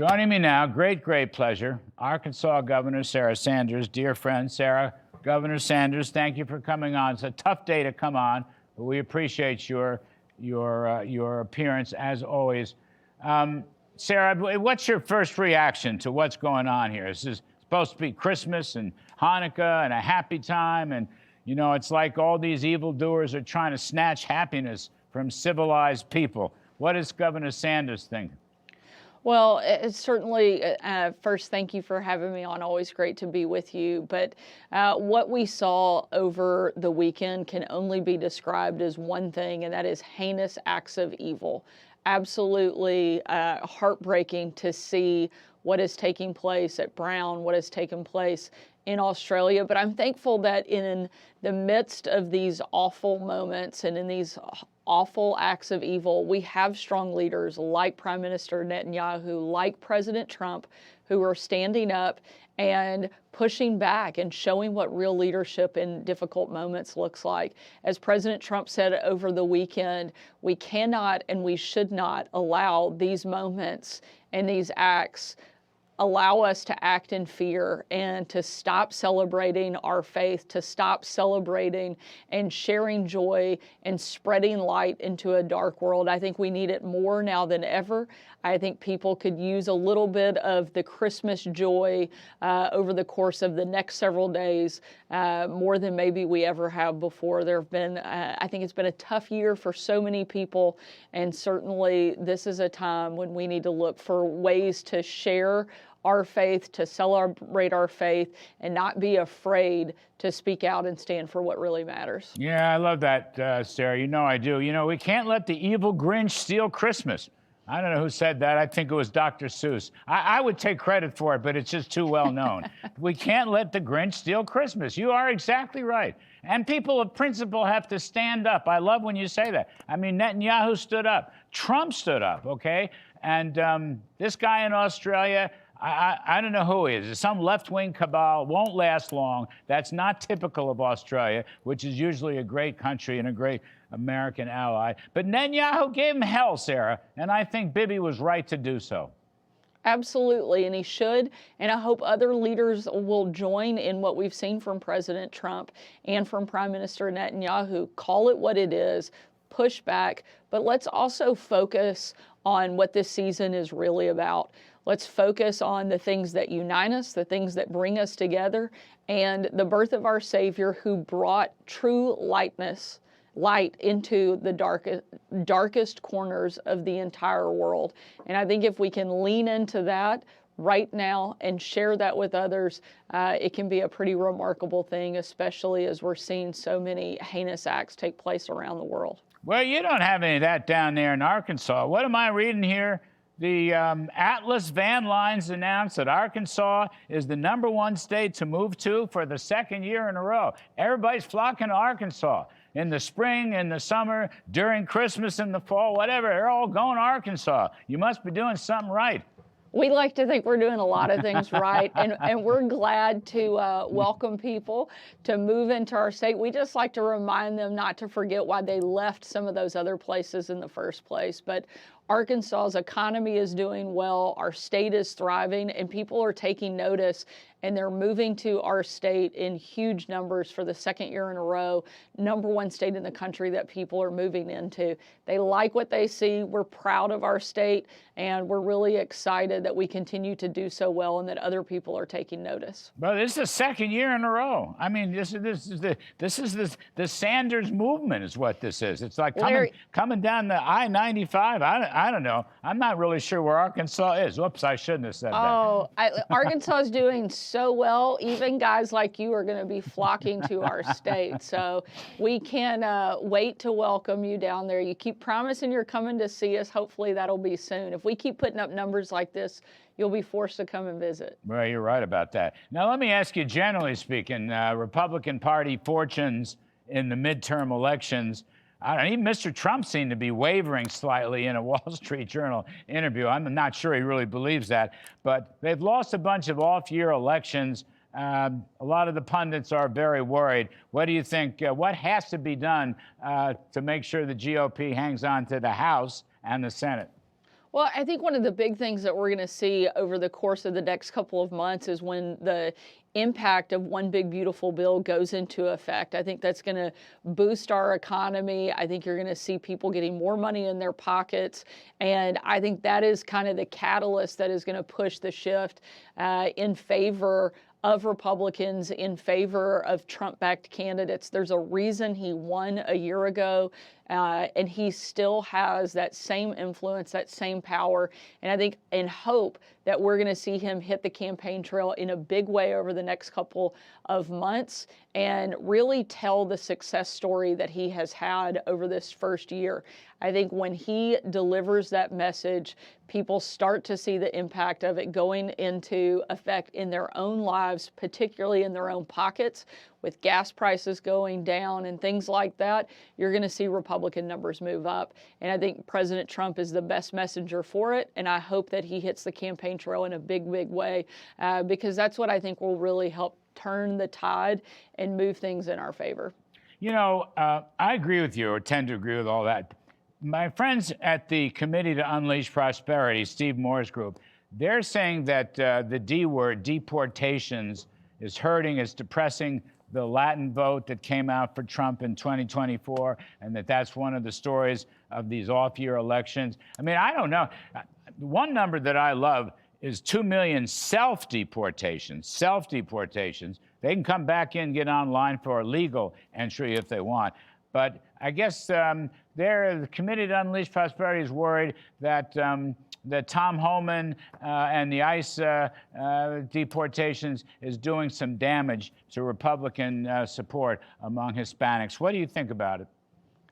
Joining me now, great pleasure, Arkansas Governor Sarah Sanders, dear friend Sarah. Governor Sanders, thank you for coming on. It's a tough day to come on, but we appreciate your appearance as always. Sarah, what's your first reaction to what's going on here? This is supposed to be Christmas and Hanukkah and a happy time, and you know, it's like all these evildoers are trying to snatch happiness from civilized people. What does Governor Sanders think? Well, it's certainly, first, thank you for having me on. Always great to be with you. But what we saw over the weekend can only be described as one thing, and that is heinous acts of evil. Absolutely heartbreaking to see what is taking place at Brown, what has taken place in Australia. But I'm thankful that in the midst of these awful moments and in these awful acts of evil, we have strong leaders like Prime Minister Netanyahu, like President Trump, who are standing up and pushing back and showing what real leadership in difficult moments looks like. As President Trump said over the weekend, we cannot and we should not allow these moments and these acts allow us to act in fear and to stop celebrating our faith, to stop celebrating and sharing joy and spreading light into a dark world. I think we need it more now than ever. I think people could use a little bit of the Christmas joy over the course of the next several days, more than maybe we ever have before. There have been, I think it's been a tough year for so many people, and certainly this is a time when we need to look for ways to share our faith, to celebrate our faith, and not be afraid to speak out and stand for what really matters. Yeah, I love that, Sarah. You know I do. You know, we can't let the evil Grinch steal Christmas. I don't know who said that. I think it was Dr. Seuss. I would take credit for it, but it's just too well known. We can't let the Grinch steal Christmas. You are exactly right. And people of principle have to stand up. I love when you say that. I mean, Netanyahu stood up. Trump stood up, okay? And this guy in Australia, I don't know who he is. It's some left-wing cabal, won't last long. That's not typical of Australia, which is usually a great country and a great American ally. But Netanyahu gave him hell, Sarah, and I think Bibi was right to do so. Absolutely, and he should, and I hope other leaders will join in what we've seen from President Trump and from Prime Minister Netanyahu. Call it what it is, push back, but let's also focus on what this season is really about. Let's focus on the things that unite us, the things that bring us together, and the birth of our Savior who brought true light into the darkest corners of the entire world. And I think if we can lean into that right now and share that with others, it can be a pretty remarkable thing, especially as we're seeing so many heinous acts take place around the world. Well, you don't have any of that down there in Arkansas. What am I reading here? The Atlas Van Lines announced that Arkansas is the #1 state to move to for the second year in a row. Everybody's flocking to Arkansas. In the spring, in the summer, during Christmas, in the fall, whatever, they're all going to Arkansas. You must be doing something right. We like to think we're doing a lot of things right, and we're glad to welcome people to move into our state. We just like to remind them not to forget why they left some of those other places in the first place. But Arkansas's economy is doing well, our state is thriving, and people are taking notice, and they're moving to our state in huge numbers for the second year in a row. #1 state in the country that people are moving into. They like what they see. We're proud of our state, and we're really excited that we continue to do so well and that other people are taking notice. Well, this is the second year in a row. I mean, this is the Sanders movement is what this is. It's like coming down the I-95. I don't know. I'm not really sure where Arkansas is. Whoops, I shouldn't have said that. Arkansas is doing so well. Even guys like you are going to be flocking to our state. So we can wait to welcome you down there. You keep promising you're coming to see us. Hopefully that'll be soon. If we keep putting up numbers like this, you'll be forced to come and visit. Well, you're right about that. Now, let me ask you, generally speaking, Republican Party fortunes in the midterm elections. Even Mr. Trump seemed to be wavering slightly in a Wall Street Journal interview. I'm not sure he really believes that. But they've lost a bunch of off-year elections. A lot of the pundits are very worried. What do you think? What has to be done to make sure the GOP hangs on to the House and the Senate? Well, I think one of the big things that we're going to see over the course of the next couple of months is when the impact of one big beautiful bill goes into effect. I think that's going to boost our economy. I think you're going to see people getting more money in their pockets. And I think that is kind of the catalyst that is going to push the shift in favor of Republicans, in favor of Trump-backed candidates. There's a reason he won a year ago, and he still has that same influence, that same power. And I think and hope that we're going to see him hit the campaign trail in a big way over the next couple of months and really tell the success story that he has had over this first year. I think when he delivers that message, people start to see the impact of it going into effect in their own lives, particularly in their own pockets. With gas prices going down and things like that, you're going to see Republican numbers move up. And I think President Trump is the best messenger for it. And I hope that he hits the campaign trail in a big, big way, because that's what I think will really help turn the tide and move things in our favor. You know, I agree with you, or tend to agree with all that. My friends at the Committee to Unleash Prosperity, Steve Moore's group, they're saying that the D word, deportations, is hurting, is depressing the Latin vote that came out for Trump in 2024, and that's one of the stories of these off-year elections. I mean, I don't know. One number that I love is 2 million self-deportations. Self-deportations. They can come back in, get online for legal entry if they want. But I guess the Committee to Unleash Prosperity is worried that that Tom Homan and the ICE deportations is doing some damage to Republican support among Hispanics. What do you think about it?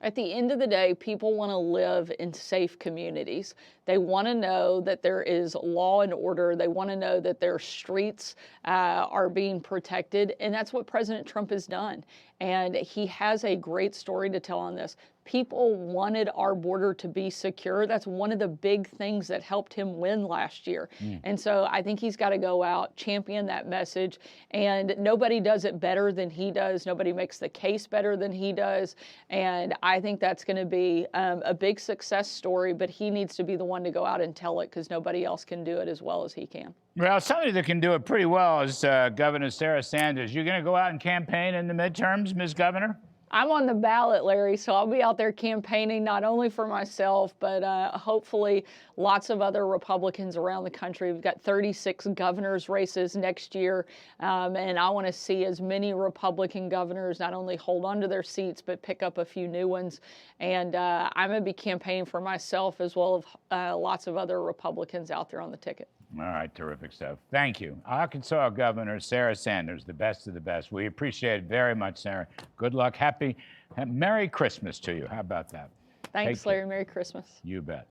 At the end of the day, people want to live in safe communities. They want to know that there is law and order. They want to know that their streets are being protected. And that's what President Trump has done. And he has a great story to tell on this. People wanted our border to be secure. That's one of the big things that helped him win last year. And so I think he's got to go out, champion that message. And nobody does it better than he does. Nobody makes the case better than he does. And I think that's going to be a big success story, but he needs to be the one to go out and tell it because nobody else can do it as well as he can. Well, somebody that can do it pretty well is Governor Sarah Sanders. You going to go out and campaign in the midterms, Ms. Governor? I'm on the ballot, Larry, so I'll be out there campaigning not only for myself, but hopefully lots of other Republicans around the country. We've got 36 governor's races next year, and I want to see as many Republican governors not only hold on to their seats, but pick up a few new ones. And I'm going to be campaigning for myself as well as lots of other Republicans out there on the ticket. All right, terrific stuff. Thank you. Arkansas Governor Sarah Sanders, the best of the best. We appreciate it very much, Sarah. Good luck. Merry Christmas to you. How about that? Thanks, Larry. Merry Christmas. You bet.